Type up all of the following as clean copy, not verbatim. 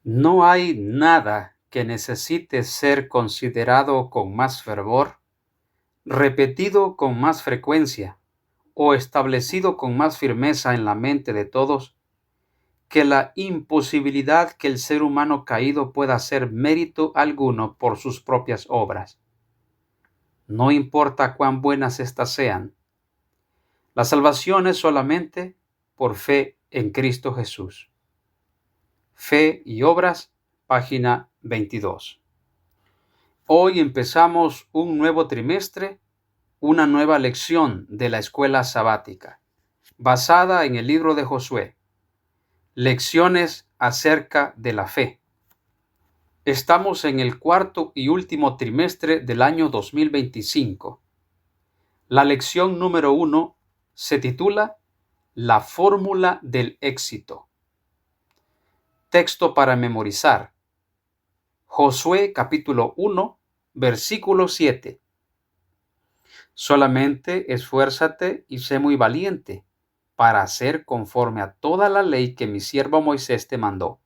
No hay nada que necesite ser considerado con más fervor, repetido con más frecuencia o establecido con más firmeza en la mente de todos que la imposibilidad que el ser humano caído pueda hacer mérito alguno por sus propias obras. No importa cuán buenas éstas sean. La salvación es solamente por fe en Cristo Jesús. Fe y Obras, página 22. Hoy empezamos un nuevo trimestre, una nueva lección de la escuela sabática, basada en el libro de Josué. Lecciones acerca de la fe. Estamos en el cuarto y último trimestre del año 2025. La lección número 1 se titula La fórmula del éxito. Texto para memorizar. Josué capítulo 1, versículo 7. Solamente esfuérzate y sé muy valiente para hacer conforme a toda la ley que mi siervo Moisés te mandó.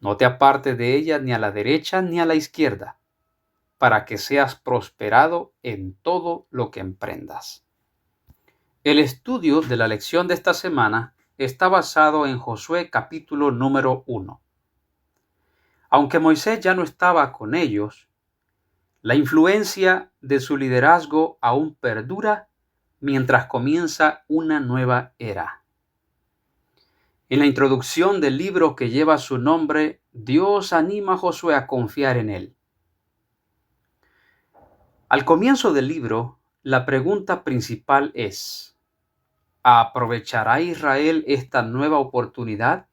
No te apartes de ella ni a la derecha ni a la izquierda, para que seas prosperado en todo lo que emprendas. El estudio de la lección de esta semana está basado en Josué capítulo número 1. Aunque Moisés ya no estaba con ellos, la influencia de su liderazgo aún perdura mientras comienza una nueva era. En la introducción del libro que lleva su nombre, Dios anima a Josué a confiar en él. Al comienzo del libro, la pregunta principal es: ¿aprovechará Israel esta nueva oportunidad?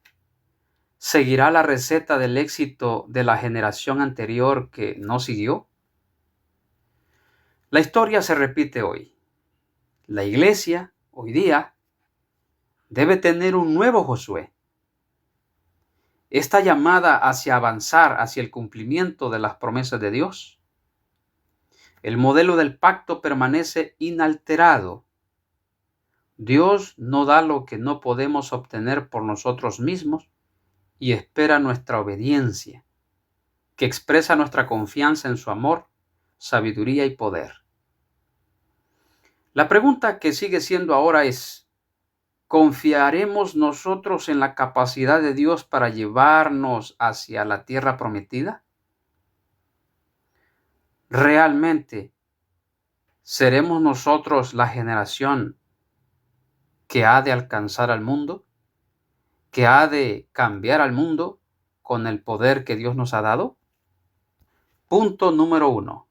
¿Seguirá la receta del éxito de la generación anterior que no siguió? La historia se repite hoy. La iglesia, hoy día, debe tener un nuevo Josué. Esta llamada hacia avanzar hacia el cumplimiento de las promesas de Dios. El modelo del pacto permanece inalterado. Dios no da lo que no podemos obtener por nosotros mismos y espera nuestra obediencia, que expresa nuestra confianza en su amor, sabiduría y poder. La pregunta que sigue siendo ahora es: ¿confiaremos nosotros en la capacidad de Dios para llevarnos hacia la tierra prometida? ¿Realmente seremos nosotros la generación que ha de alcanzar al mundo? ¿Que ha de cambiar al mundo con el poder que Dios nos ha dado? Punto número 1.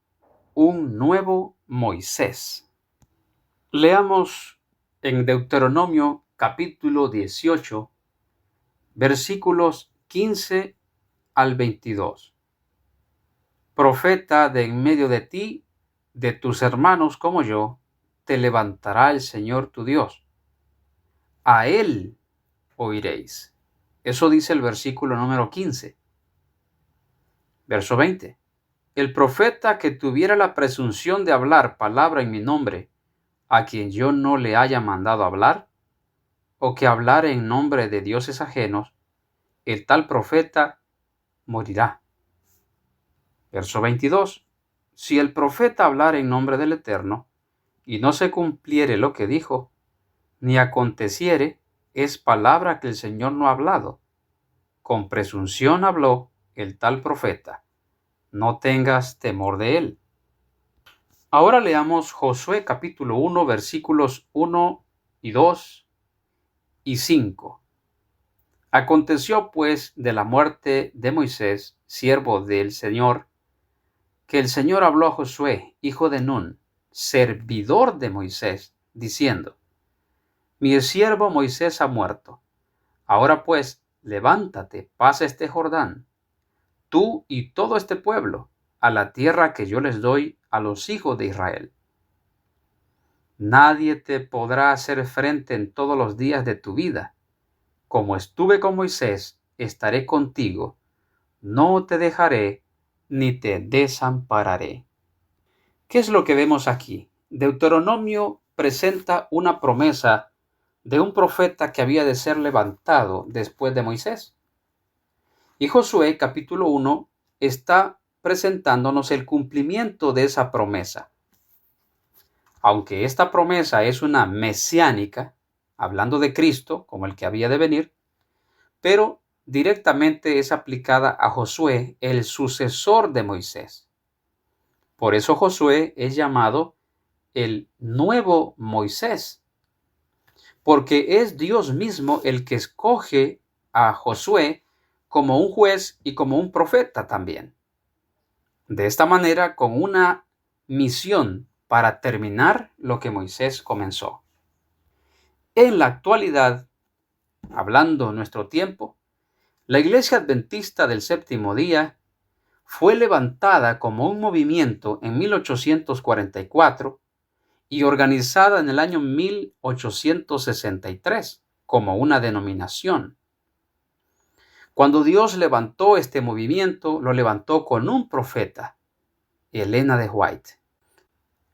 Un nuevo Moisés. Leamos en Deuteronomio capítulo 18, versículos 15 al 22. Profeta de en medio de ti, de tus hermanos como yo, te levantará el Señor tu Dios. A Él oiréis. Eso dice el versículo número 15. Verso 20. El profeta que tuviera la presunción de hablar palabra en mi nombre, a quien yo no le haya mandado hablar, o que hablare en nombre de dioses ajenos, el tal profeta morirá. Verso 22. Si el profeta hablara en nombre del Eterno, y no se cumpliere lo que dijo, ni aconteciere, es palabra que el Señor no ha hablado. Con presunción habló el tal profeta. No tengas temor de él. Ahora leamos Josué capítulo 1, versículos 1 y 2 y 5. Aconteció pues de la muerte de Moisés, siervo del Señor, que el Señor habló a Josué, hijo de Nun, servidor de Moisés, diciendo: Mi siervo Moisés ha muerto. Ahora pues, levántate, pasa este Jordán, tú y todo este pueblo, a la tierra que yo les doy a los hijos de Israel. Nadie te podrá hacer frente en todos los días de tu vida. Como estuve con Moisés, estaré contigo. No te dejaré ni te desampararé. ¿Qué es lo que vemos aquí? Deuteronomio presenta una promesa de un profeta que había de ser levantado después de Moisés. Y Josué capítulo 1 está presentándonos el cumplimiento de esa promesa. Aunque esta promesa es una mesiánica, hablando de Cristo como el que había de venir, pero directamente es aplicada a Josué, el sucesor de Moisés. Por eso Josué es llamado el nuevo Moisés, porque es Dios mismo el que escoge a Josué como un juez y como un profeta también. De esta manera, con una misión para terminar lo que Moisés comenzó. En la actualidad, hablando en nuestro tiempo, la Iglesia Adventista del Séptimo Día fue levantada como un movimiento en 1844 y organizada en el año 1863 como una denominación. Cuando Dios levantó este movimiento, lo levantó con un profeta, Elena de White.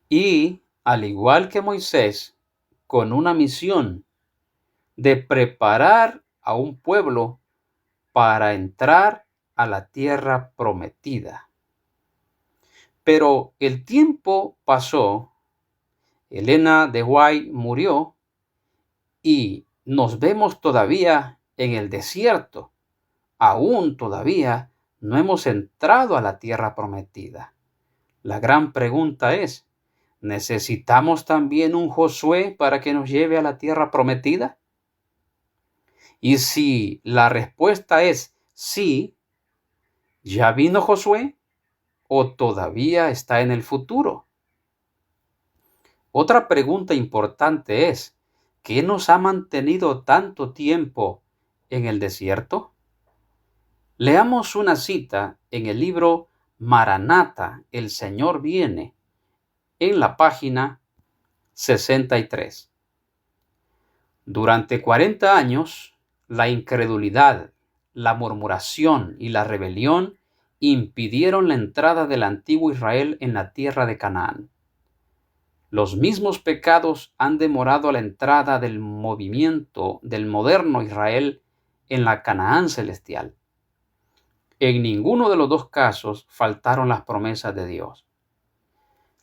Y, al igual que Moisés, con una misión de preparar a un pueblo para entrar a la tierra prometida. Pero el tiempo pasó, Elena de White murió y nos vemos todavía en el desierto. Aún todavía no hemos entrado a la tierra prometida. La gran pregunta es, ¿necesitamos también un Josué para que nos lleve a la tierra prometida? Y si la respuesta es sí, ¿ya vino Josué o todavía está en el futuro? Otra pregunta importante es, ¿qué nos ha mantenido tanto tiempo en el desierto? Leamos una cita en el libro Maranata, el Señor viene, en la página 63. Durante 40 años, la incredulidad, la murmuración y la rebelión impidieron la entrada del antiguo Israel en la tierra de Canaán. Los mismos pecados han demorado la entrada del movimiento del moderno Israel en la Canaán celestial. En ninguno de los dos casos faltaron las promesas de Dios.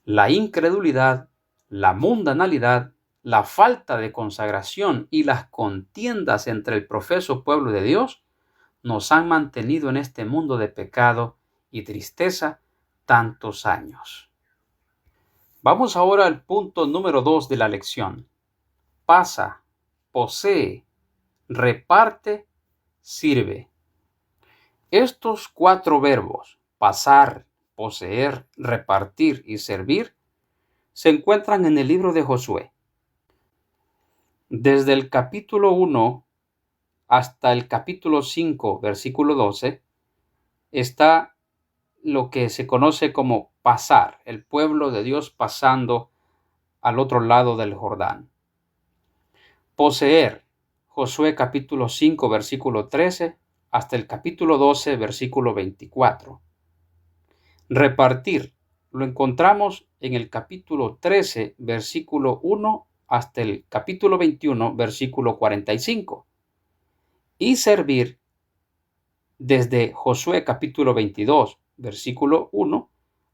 La incredulidad, la mundanalidad, la falta de consagración y las contiendas entre el profeso pueblo de Dios nos han mantenido en este mundo de pecado y tristeza tantos años. Vamos ahora al punto número 2 de la lección. Pasa, posee, reparte, sirve. Estos 4 verbos, pasar, poseer, repartir y servir, se encuentran en el libro de Josué. Desde el capítulo 1 hasta el capítulo 5, versículo 12, está lo que se conoce como pasar, el pueblo de Dios pasando al otro lado del Jordán. Poseer, Josué capítulo 5, versículo 13, hasta el capítulo 12, versículo 24. Repartir, lo encontramos en el capítulo 13, versículo 1, hasta el capítulo 21, versículo 45. Y servir, desde Josué capítulo 22, versículo 1,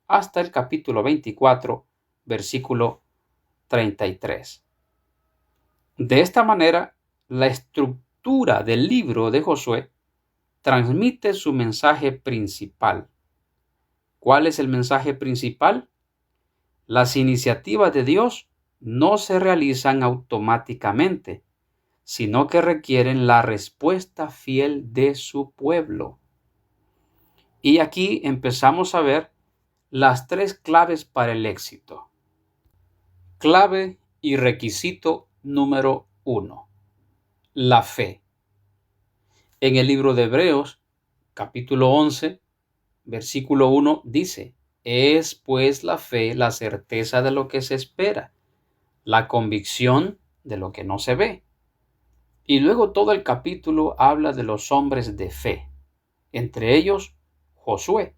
hasta el capítulo 24, versículo 33. De esta manera, la estructura del libro de Josué transmite su mensaje principal. ¿Cuál es el mensaje principal? Las iniciativas de Dios no se realizan automáticamente, sino que requieren la respuesta fiel de su pueblo. Y aquí empezamos a ver las 3 claves para el éxito. Clave y requisito número 1. La fe. En el libro de Hebreos, capítulo 11, versículo 1 dice, es pues la fe la certeza de lo que se espera, la convicción de lo que no se ve. Y luego todo el capítulo habla de los hombres de fe, entre ellos Josué.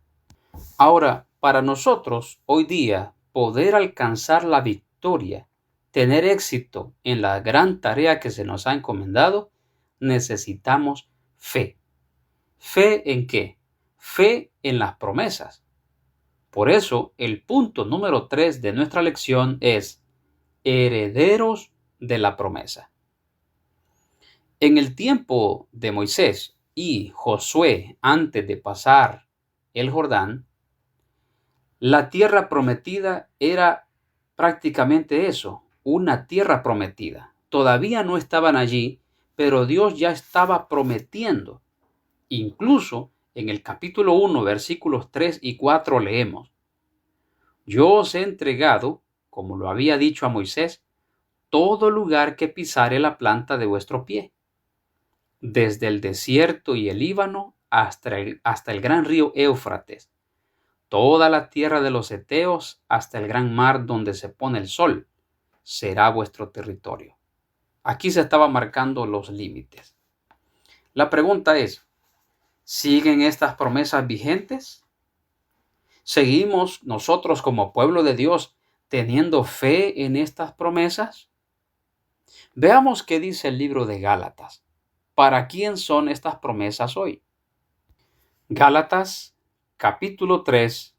Ahora, para nosotros hoy día poder alcanzar la victoria, tener éxito en la gran tarea que se nos ha encomendado, necesitamos fe. ¿Fe en qué? Fe en las promesas. Por eso, el punto número 3 de nuestra lección es herederos de la promesa. En el tiempo de Moisés y Josué, antes de pasar el Jordán, la tierra prometida era prácticamente eso, una tierra prometida. Todavía no estaban allí, pero Dios ya estaba prometiendo. Incluso en el capítulo 1, versículos 3 y 4 leemos: Yo os he entregado, como lo había dicho a Moisés, todo lugar que pisare la planta de vuestro pie, desde el desierto y el Líbano hasta el gran río Éufrates, toda la tierra de los heteos hasta el gran mar donde se pone el sol, será vuestro territorio. Aquí se estaban marcando los límites. La pregunta es, ¿siguen estas promesas vigentes? ¿Seguimos nosotros como pueblo de Dios teniendo fe en estas promesas? Veamos qué dice el libro de Gálatas. ¿Para quién son estas promesas hoy? Gálatas capítulo 3,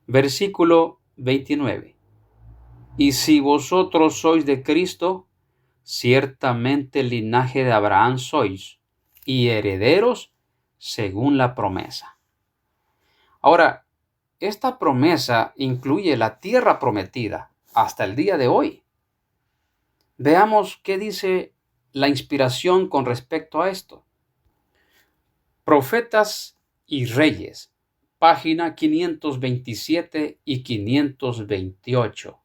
versículo 29. Y si vosotros sois de Cristo, ciertamente el linaje de Abraham sois, y herederos según la promesa. Ahora, esta promesa incluye la tierra prometida hasta el día de hoy. Veamos qué dice la inspiración con respecto a esto. Profetas y Reyes, página 527 y 528.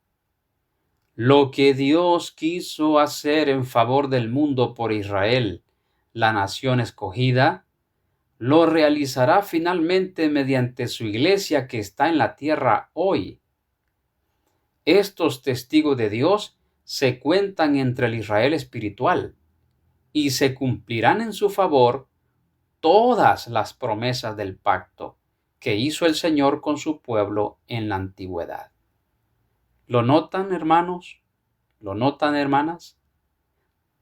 Lo que Dios quiso hacer en favor del mundo por Israel, la nación escogida, lo realizará finalmente mediante su iglesia que está en la tierra hoy. Estos testigos de Dios se cuentan entre el Israel espiritual y se cumplirán en su favor todas las promesas del pacto que hizo el Señor con su pueblo en la antigüedad. ¿Lo notan, hermanos? ¿Lo notan, hermanas?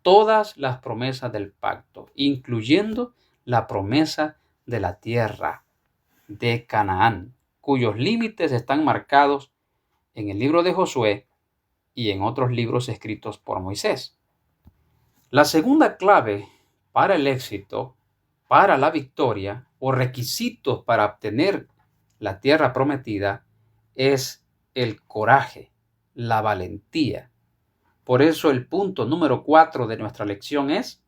Todas las promesas del pacto, incluyendo la promesa de la tierra de Canaán, cuyos límites están marcados en el libro de Josué y en otros libros escritos por Moisés. La segunda clave para el éxito, para la victoria o requisitos para obtener la tierra prometida es el coraje, la valentía. Por eso el punto número 4 de nuestra lección es: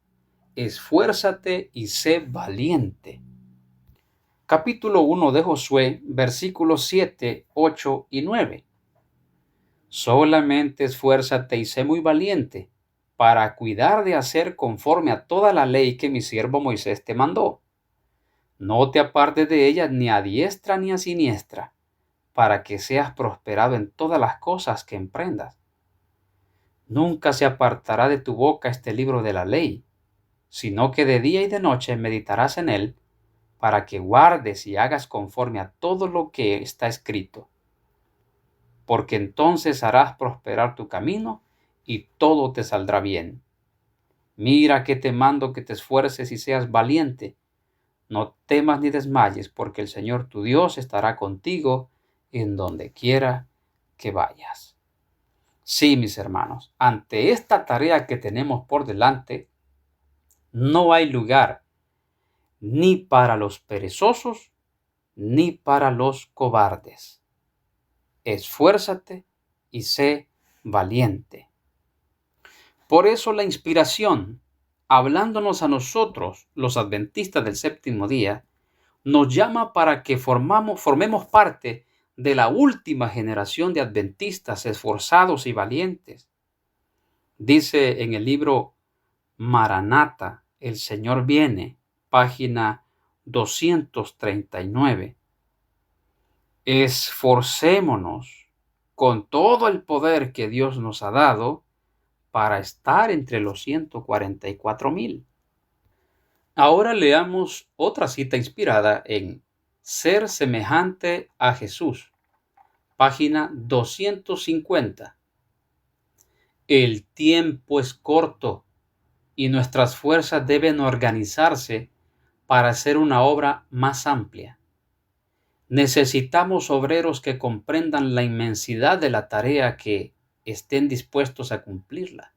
esfuérzate y sé valiente. Capítulo 1 de Josué, versículos 7, 8 y 9. Solamente esfuérzate y sé muy valiente para cuidar de hacer conforme a toda la ley que mi siervo Moisés te mandó. No te apartes de ella ni a diestra ni a siniestra, para que seas prosperado en todas las cosas que emprendas. Nunca se apartará de tu boca este libro de la ley, sino que de día y de noche meditarás en él, para que guardes y hagas conforme a todo lo que está escrito. Porque entonces harás prosperar tu camino y todo te saldrá bien. Mira que te mando que te esfuerces y seas valiente. No temas ni desmayes, porque el Señor tu Dios estará contigo en donde quiera que vayas. Sí, mis hermanos, ante esta tarea que tenemos por delante, no hay lugar ni para los perezosos ni para los cobardes. Esfuérzate y sé valiente. Por eso la inspiración, hablándonos a nosotros, los adventistas del séptimo día, nos llama para que formemos parte de la última generación de adventistas esforzados y valientes. Dice en el libro Maranata, el Señor viene, página 239. Esforcémonos con todo el poder que Dios nos ha dado para estar entre los 144,000. Ahora leamos otra cita inspirada en Ser semejante a Jesús, página 250. El tiempo es corto y nuestras fuerzas deben organizarse para hacer una obra más amplia. Necesitamos obreros que comprendan la inmensidad de la tarea, que estén dispuestos a cumplirla,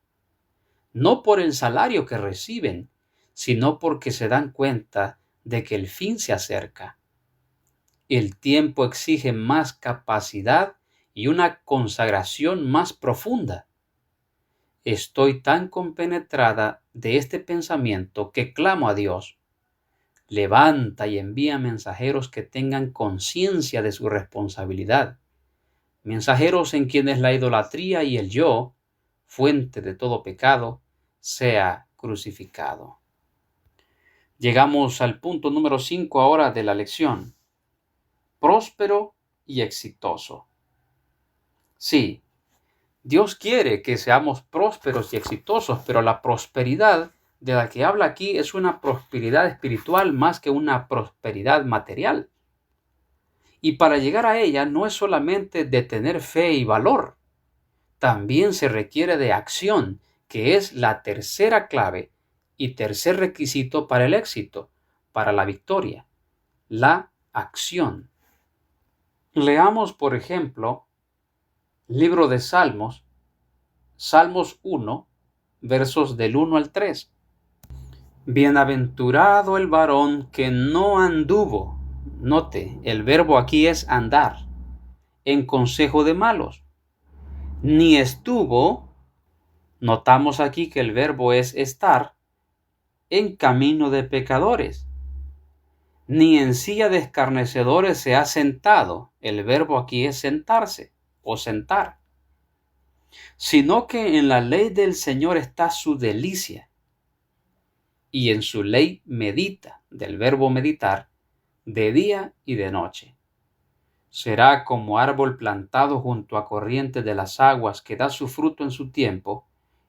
no por el salario que reciben, sino porque se dan cuenta de que el fin se acerca. El tiempo exige más capacidad y una consagración más profunda. Estoy tan compenetrada de este pensamiento que clamo a Dios: levanta y envía mensajeros que tengan conciencia de su responsabilidad, mensajeros en quienes la idolatría y el yo, fuente de todo pecado, sea crucificado. Llegamos al punto número 5 ahora de la lección: próspero y exitoso. Sí, Dios quiere que seamos prósperos y exitosos, pero la prosperidad de la que habla aquí es una prosperidad espiritual más que una prosperidad material. Y para llegar a ella no es solamente de tener fe y valor, también se requiere de acción, que es la tercera clave y tercer requisito para el éxito, para la victoria: la acción. Leamos, por ejemplo, libro de Salmos, Salmos 1, versos del 1 al 3. Bienaventurado el varón que no anduvo, note, el verbo aquí es andar, en consejo de malos, ni estuvo, notamos aquí que el verbo es estar, en camino de pecadores, ni en silla de escarnecedores se ha sentado, el verbo aquí es sentarse o sentar, sino que en la ley del Señor está su delicia, y en su ley medita, del verbo meditar, de día y de noche. Será como árbol plantado junto a corrientes de las aguas, que da su fruto en su tiempo,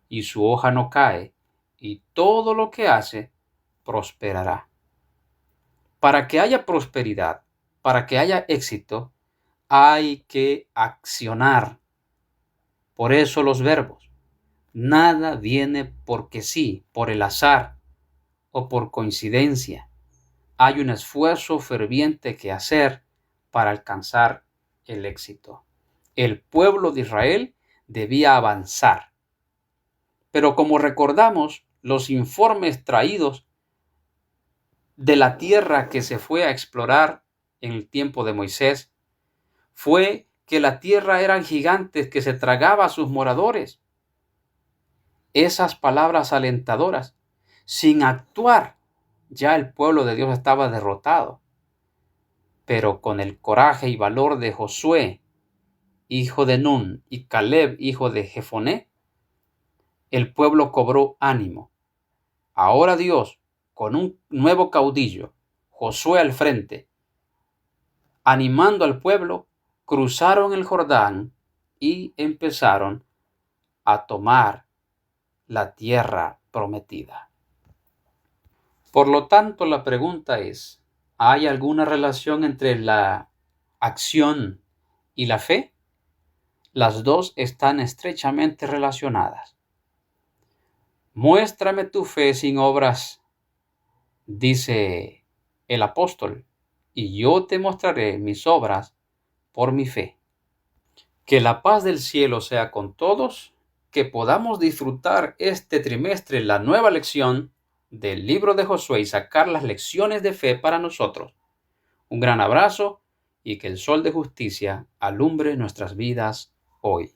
y su hoja no cae, y todo lo que hace prosperará. Para que haya prosperidad, para que haya éxito, hay que accionar. Por eso los verbos. Nada viene porque sí, por el azar o por coincidencia. Hay un esfuerzo ferviente que hacer para alcanzar el éxito. El pueblo de Israel debía avanzar. Pero como recordamos, los informes traídos de la tierra que se fue a explorar en el tiempo de Moisés fue que la tierra eran gigantes que se tragaba a sus moradores. Esas palabras alentadoras, sin actuar, ya el pueblo de Dios estaba derrotado. Pero con el coraje y valor de Josué, hijo de Nun, y Caleb, hijo de Jefoné, el pueblo cobró ánimo. Ahora Dios, con un nuevo caudillo, Josué al frente, animando al pueblo, cruzaron el Jordán y empezaron a tomar la tierra prometida. Por lo tanto, la pregunta es: ¿hay alguna relación entre la acción y la fe? Las dos están estrechamente relacionadas. Muéstrame tu fe sin obras, dice el apóstol, y yo te mostraré mis obras por mi fe. Que la paz del cielo sea con todos, que podamos disfrutar este trimestre la nueva lección del libro de Josué y sacar las lecciones de fe para nosotros. Un gran abrazo y que el sol de justicia alumbre nuestras vidas hoy.